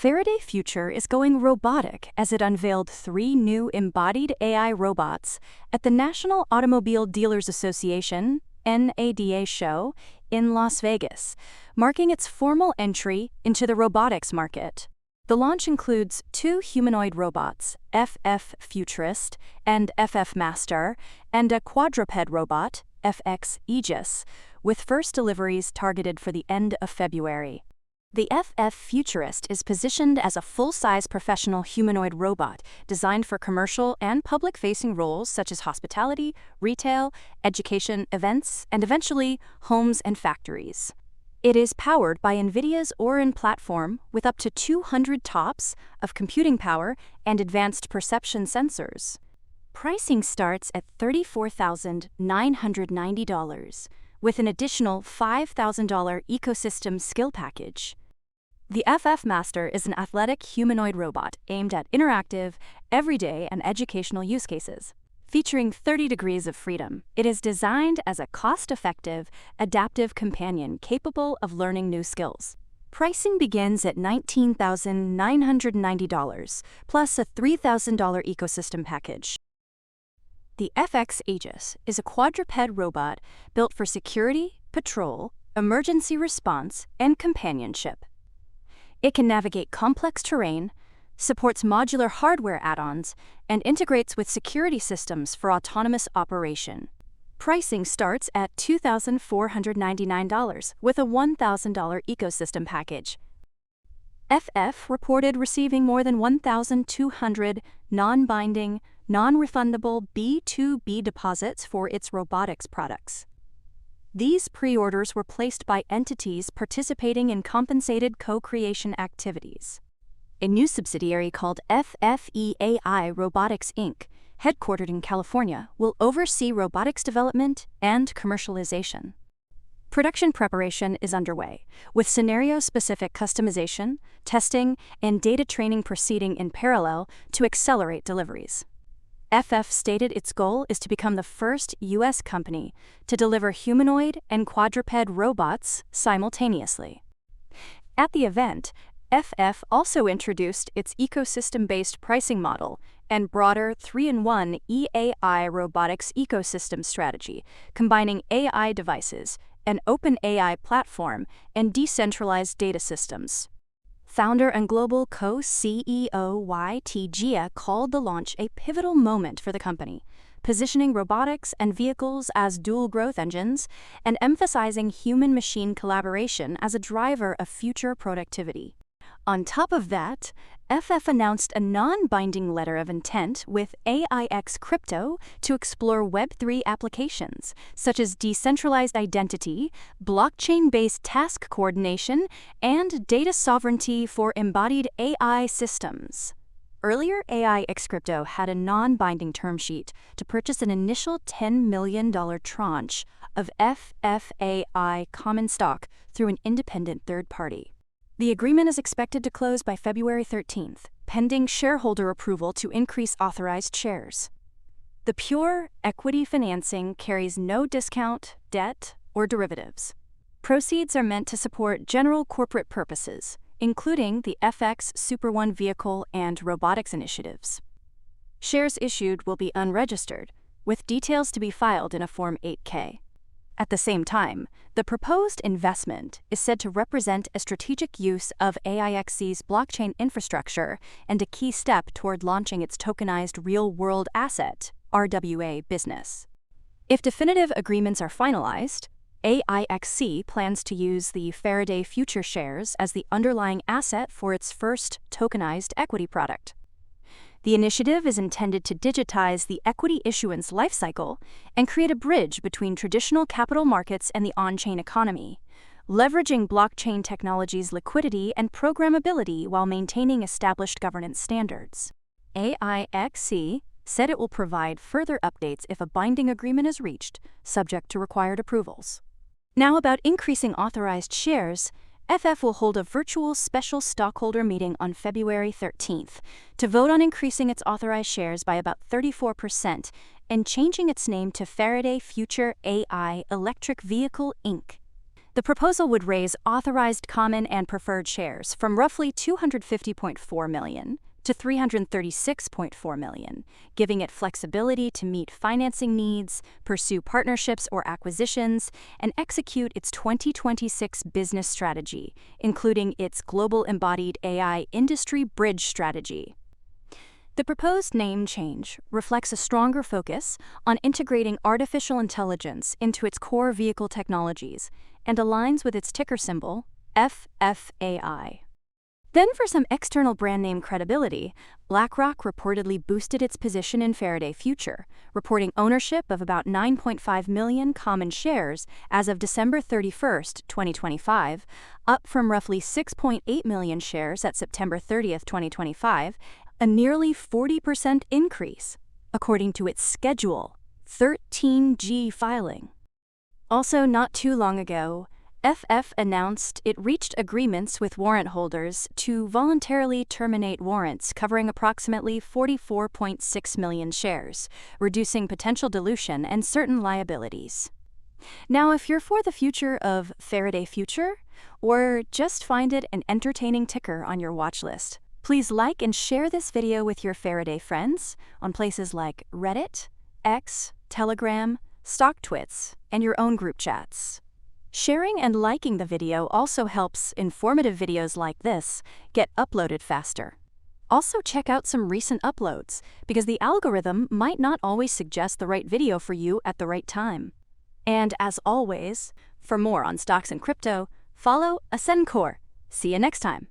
Faraday Future is going robotic as it unveiled 3 new embodied AI robots at the National Automobile Dealers Association (NADA) show in Las Vegas, marking its formal entry into the robotics market. The launch includes 2 humanoid robots, FF Futurist and FF Master, and a quadruped robot, FX Aegis, with first deliveries targeted for the end of February. The FF Futurist is positioned as a full-size professional humanoid robot designed for commercial and public-facing roles such as hospitality, retail, education, events, and eventually homes and factories. It is powered by NVIDIA's Orin platform with up to 200 TOPS of computing power and advanced perception sensors. Pricing starts at $34,990, with an additional $5,000 ecosystem skill package. The FF Master is an athletic humanoid robot aimed at interactive, everyday, and educational use cases. Featuring 30 degrees of freedom, it is designed as a cost-effective, adaptive companion capable of learning new skills. Pricing begins at $19,990, plus a $3,000 ecosystem package. The FX Aegis is a quadruped robot built for security, patrol, emergency response, and companionship. It can navigate complex terrain, supports modular hardware add-ons, and integrates with security systems for autonomous operation. Pricing starts at $2,499 with a $1,000 ecosystem package. FF reported receiving more than 1,200 non-binding, non-refundable B2B deposits for its robotics products. These pre-orders were placed by entities participating in compensated co-creation activities. A new subsidiary called FFAI Robotics Inc., headquartered in California, will oversee robotics development and commercialization. Production preparation is underway, with scenario-specific customization, testing, and data training proceeding in parallel to accelerate deliveries. FF stated its goal is to become the first U.S. company to deliver humanoid and quadruped robots simultaneously. At the event, FF also introduced its ecosystem-based pricing model and broader 3-in-1 EAI robotics ecosystem strategy, combining AI devices, an open AI platform, and decentralized data systems. Founder and global co-CEO YT Jia called the launch a pivotal moment for the company, positioning robotics and vehicles as dual growth engines and emphasizing human-machine collaboration as a driver of future productivity. On top of that, FF announced a non-binding letter of intent with AIX Crypto to explore Web3 applications, such as decentralized identity, blockchain-based task coordination, and data sovereignty for embodied AI systems. Earlier, AIX Crypto had a non-binding term sheet to purchase an initial $10 million tranche of FFAI common stock through an independent third party. The agreement is expected to close by February 13th, pending shareholder approval to increase authorized shares. The pure equity financing carries no discount, debt, or derivatives. Proceeds are meant to support general corporate purposes, including the FX Super One vehicle and robotics initiatives. Shares issued will be unregistered, with details to be filed in a Form 8-K. At the same time, the proposed investment is said to represent a strategic use of AIX's blockchain infrastructure and a key step toward launching its tokenized real-world asset, RWA, business. If definitive agreements are finalized, AIXC plans to use the Faraday Future shares as the underlying asset for its first tokenized equity product. The initiative is intended to digitize the equity issuance lifecycle and create a bridge between traditional capital markets and the on-chain economy, leveraging blockchain technology's liquidity and programmability while maintaining established governance standards. AIXC said it will provide further updates if a binding agreement is reached, subject to required approvals. Now about increasing authorized shares, FF will hold a virtual special stockholder meeting on February 13th to vote on increasing its authorized shares by about 34% and changing its name to Faraday Future AI Electric Vehicle Inc. The proposal would raise authorized common and preferred shares from roughly 250.4 million to 336.4 million, giving it flexibility to meet financing needs, pursue partnerships or acquisitions, and execute its 2026 business strategy, including its global embodied AI industry bridge strategy. The proposed name change reflects a stronger focus on integrating artificial intelligence into its core vehicle technologies and aligns with its ticker symbol, FFAI. Then, for some external brand name credibility, BlackRock reportedly boosted its position in Faraday Future, reporting ownership of about 9.5 million common shares as of December 31, 2025, up from roughly 6.8 million shares at September 30, 2025, a nearly 40% increase, according to its Schedule 13G filing. Also, not too long ago, FF announced it reached agreements with warrant holders to voluntarily terminate warrants covering approximately 44.6 million shares, reducing potential dilution and certain liabilities. Now, if you're for the future of Faraday Future, or just find it an entertaining ticker on your watch list, please like and share this video with your Faraday friends on places like Reddit, X, Telegram, StockTwits, and your own group chats. Sharing and liking the video also helps informative videos like this get uploaded faster. Also, check out some recent uploads, because the algorithm might not always suggest the right video for you at the right time. And as always, for more on stocks and crypto, follow Ascencore. See you next time.